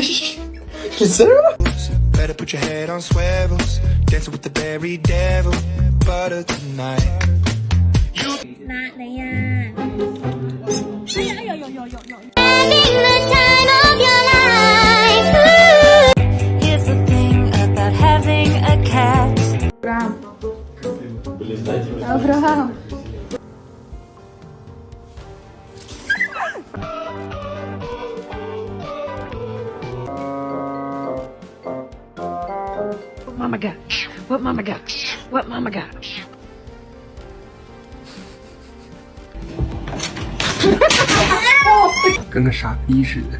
你谁啊？ Better put your head on swivels, dancing with the very devil, butter tonight. 哪里呀？哎呀哎呀呦呦呦呦！ Spending the time of your life. Here's the thing about having a cat. Abraham. What mama got? What mama got? What mama got? 跟个傻逼似的。